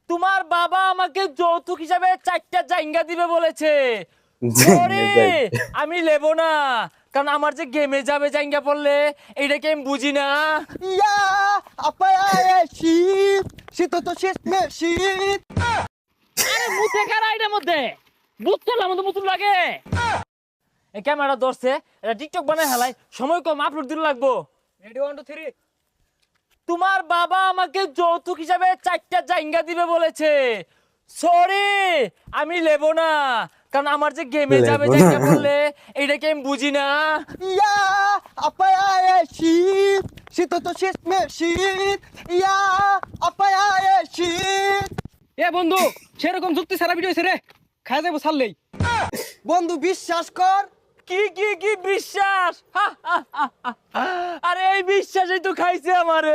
তোমার বাবা আমাকে যৌতুক হিসাবে 4টা জায়গা দিবে বলেছে। সরি, আমি নেব না, কারণ আমার যে গেমে যাবে জায়গা পড়লে এইটাকে আমি বুঝি না। ইয়া আপায় শীত শীত তো শেষ মে শীত। আরে মুতে কারা এটার মধ্যে বুঝতে না মতো মতন লাগে। এই ক্যামেরা ধরছে, এটা টিকটক বানায় হেলাই, সময় কম, আপলোড দিতে লাগবো। রেডি 1 2 3। তোমার বাবা আমাকে যৌতুক হিসাবে 4টা জায়গা দিবে বলেছে। সরি, আমি নেব না, কারণ আমার যে গেমে যাবে জায়গা পড়লে এইটাকে আমি বুঝি না। ইয়া আপায় শীত শীত তো শেষ মে শীত। ইয়া আপায় শীত। এ বন্ধু, সেরকম যুক্তি সারা ভিডিও রে খাই যাবো ছাড়লেই। বন্ধু বিশ্বাস কর। কি কি কি বিশ্বাস? আরে এই বিশ্বাসই তো খাইছে আমারে।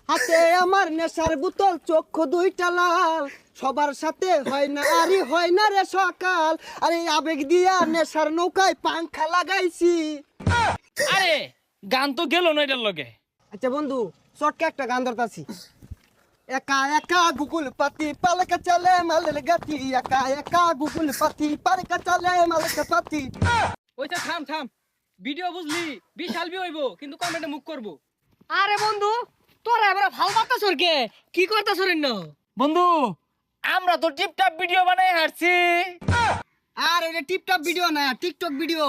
হাতে আমার নেশার বোতল, চক্ষু দুইটা লাল, সবার সাথে হয় না আরে হয় না রে সকাল। আরে আবেগ দিয়া নেশার নৌকায় পাংখা লাগাইছি। আরে গান তো গেল না এটার লগে। আচ্ছা বন্ধু, শর্টকে একটা গান ধরতাছি। একা একা গুগল পাতি পালকা চলে মালের গাতি, একা একা গুগল পাতি পালকা চলে মালের পাতি। ওইটা থাম থাম, ভিডিও বুঝলি বিশাল বি হইব, কিন্তু কমেন্টে মুখ করব। আরে বন্ধু, তোরা এবার ভাল বাতাস কে কি করতাছ রে ন? বন্ধু, আমরা তো টিপটাপ ভিডিও বানাই হারছি। আর এটা টিপটপ ভিডিও না, টিকটক ভিডিও।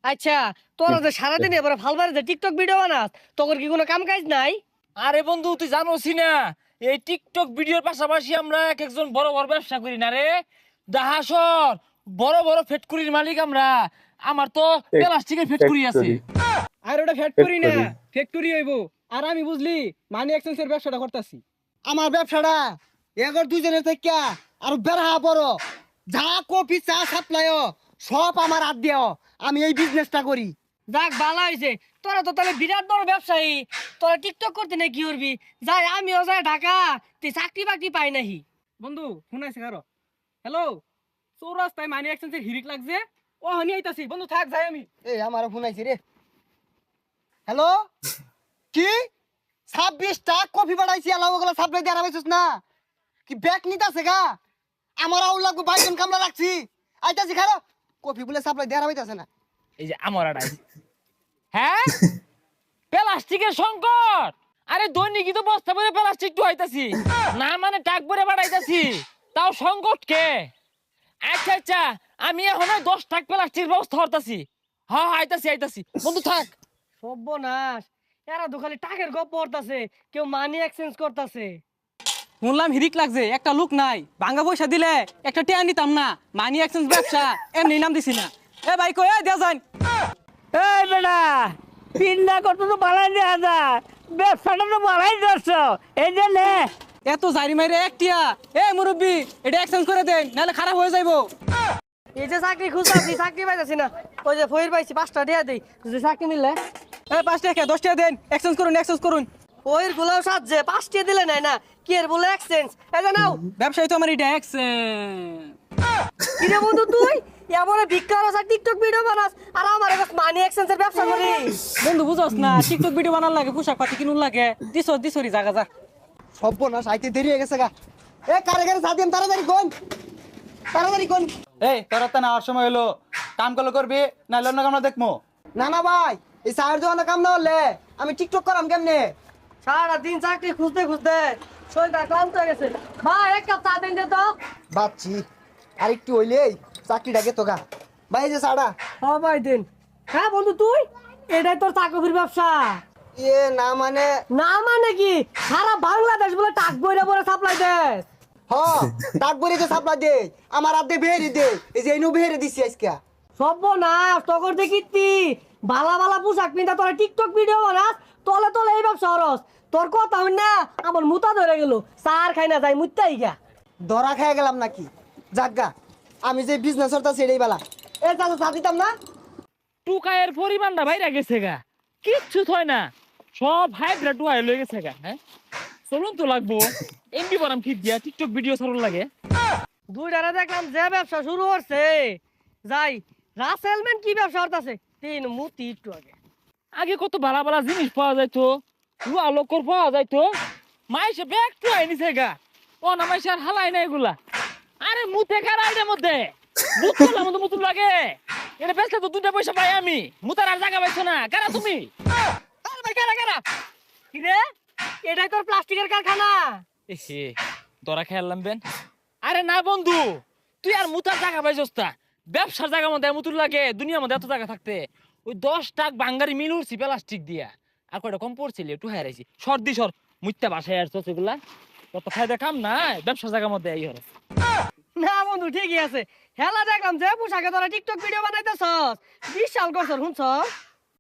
আচ্ছা, তোরা যে সারাদিন এবার ভাল বারে যে টিকটক ভিডিও বানাস, তোর কি কোনো কাম কাজ নাই? আরে বন্ধু, তুই জানোসি না এই টিকটক ভিডিওর পাশাপাশি আমরা এক একজন বড় বড় ব্যবসা করি না রে। দাহাসর বড় বড় ফ্যাক্টরির মালিক আমরা। আমার তো প্লাস্টিকের ফ্যাক্টরি আছে। আর ওটা ফ্যাক্টরি না, ফ্যাক্টরি হইব। আর আমি বুঝলি মানি এক্সচেঞ্জের ব্যবসাটা করতেছি। আমার ব্যবসাটা এগর দুইজনের থেকে আর বেড়া বড়, যা কফি চা সাপ্লাই সব আমার হাত দিও। আমি এই বিজনেসটা করি। যাক ভালো হয়েছে, তোরা তো তাহলে বিরাট বড় ব্যবসায়ী। তোরা টিকটক করতে না কি করবি? যাই আমিও যাই ঢাকা, তুই চাকরি বাকরি পাই নাহি। বন্ধু শুনাইছে কারো? হ্যালো, চৌরাস্তায় মানি এক্সচেঞ্জের হিরিক লাগছে, ও হানি আইতাছি। বন্ধু থাক, যাই আমি। এই আমার ফোন আইছে রে। হ্যালো, কি 26টা কফি বানাইছি, আলাওগুলো সাপ্লাই দিয়ে আরামাইছিস না কি? ব্যাগ নিতাছে গা, আমার আউল লাগবো, 22 জন কামলা রাখছি। আইতাছি খারো, কফি বলে সাপ্লাই দিয়ে আরামাইতাছে না। এই যে আমার আড়াই, হ্যাঁ প্লাস্টিকের সংকট। আরে দৈনিকই তো বস্তা ভরে প্লাস্টিক ঢুকাইতাছি, না মানে টাক ভরে বাড়াইতাছি, তাও সংকট কে? আচ্ছা আচ্ছা, আমি এখন 10 টাক প্লাস্টিক ব্যবস্থা করতেছি। হ্যাঁ আইতাছি আইতাছি, বন্ধু থাক। সর্বনাশ, এরা তো খালি টাকের গপ পড়তাছে, কেউ মানি এক্সচেঞ্জ করতাছে। শুনলাম হিরিক লাগছে, একটা লোক নাই, ভাঙ্গা পয়সা দিলে একটা টেয়া নিতাম না। মানি এক্সচেঞ্জ ব্যবসা এমনি নাম দিছি না। এ ভাই কই দেয়া যান। এই বেটা, পিন্ডা কত তো বাড়াই দেওয়া যায়, ব্যবসাটা তো বাড়াই দিচ্ছ, এই যে নে। এত জারি মাইরে একটিয়া। এ মুরব্বি, এটা এক্সচেঞ্জ করে দেন, নাহলে খারাপ হয়ে যাইবো। এই যে চাকরি খুঁজতাছি, চাকরি পাইতাছি না। ওই যে ফইর পাইছি, 5টা দিয়া দেই, যদি চাকরি মিললে। এ 5 টাকা 10 টাকা দেন, এক্সচেঞ্জ করুন এক্সচেঞ্জ করুন। ওইর গুলাও সাজছে, 5টা দিলে নাই না, কি এর বলে এক্সচেঞ্জ? এই যে নাও। ব্যবসায়ী তো আমার এটা এক্সচেঞ্জ। কি রে বন্ধু তুই এমনে ভিক্ষা আর টিকটক ভিডিও বানাস, আর আমার কাছে মানি এক্সচেঞ্জের ব্যবসা করি? বন্ধু বুঝছ না, টিকটক ভিডিও বানার লাগে, পোশাক পাতি কিনুন লাগে। দিছরি জায়গা যা। সর্বনাশ, আইতে দেরি হয়ে গেছে গা। এ কারে কারে সাথে তাড়াতাড়ি কোন, তাড়াতাড়ি কোন। এই তোর তো না হওয়ার সময় হলো, কাম করলে করবি, না অন্য কামনা দেখবো। না না ভাই, এই চায়ের দোকানে কাম না হলে আমি টিকটক করাম কেমনে? সারা দিন চাকরি খুঁজতে খুঁজতে শরীরটা ক্লান্ত হয়ে গেছে। ভাই এক কাপ চা দেন দে তো। বাচ্চি আর একটু হইলেই চাকরিটাকে তো গা। ভাই এই যে চাটা। হ্যাঁ ভাই দেন। হ্যাঁ বন্ধু তুই, এটাই তোর চাকরির ব্যবসা? এ না মানে, না মানে কি, সারা বাংলাদেশ বলে টাক বইরা বলে সাপ্লাই দেস? হ ডাক বলে তো সাপ্লাই দে, আমার আদে বেহেরি দে। এই যে এনু বেহেরি দিছি আজকে। সর্বনাশ, তখন দেখিতি বালা বালা পোশাক পিন্ধা তোরা টিকটক ভিডিও বানাস, তলে তলে এই ব্যবসা হরস। তোর কথা হই না আমার মুতা ধরে গেল, সার খাই না যাই মুত্তাই গা। ধরা খেয়ে গেলাম নাকি? জাগা, আমি যে বিজনেস করতা সেটাই বেলা। এ চাচা চা দিতাম না? টুকায়ের পরিমাণটা বাইরে গেছে গা, কিচ্ছু হয় না, সব হাইব্রিড টুকায় লয়ে গেছে গা। হ্যাঁ চলুন তো লাগবো, এমবি বানাম কি দিয়া টিকটক ভিডিও ছাড়ুন লাগে। দুইটারে দেখলাম যে ব্যবসা শুরু করছে, যাই রাসেলম্যান কি ব্যবসা করতেছে, 3 মুতি একটু আগে। আগে কত ভালো ভালো জিনিস পাওয়া যাইতো, আলোকর পাওয়া যাইতো, মাইসে ব্যাগ তো আইনিছে গা ও না মাইসে আর হালাই না এগুলা আরে মুতে কার আইডের মধ্যে বুঝলাম আমাদের মুতুল লাগে এটা বেচলে তো 2টা পয়সা পাই আমি মুতার আর জায়গা পাইছো না কারা তুমি আরে ভাই কারা কারা কি রে এটাই তোর প্লাস্টিকের কারখানা এহে তোরা খেয়ালাম বেন আরে না বন্ধু তুই আর মুতার জায়গা পাইছস তা ব্যবসার জায়গা মধ্যে মুতুল লাগে দুনিয়ার মধ্যে এত জায়গা থাকতে ওই 10 টাক বাঙ্গারি মিল উঠছি প্লাস্টিক দিয়া আর কয়টা কম পড়ছিল একটু হারাইছি সর্দি সর মুইতা বাসায় আর সেগুলা কত ফায়দা কাম নাই ব্যবসার জায়গার মধ্যে এই হরে না বন্ধু ঠিকই আছে হেলা দেখলাম যে পোশাকে তোরা টিকটক ভিডিও বানাইতেছস বিশাল করছস শুনছস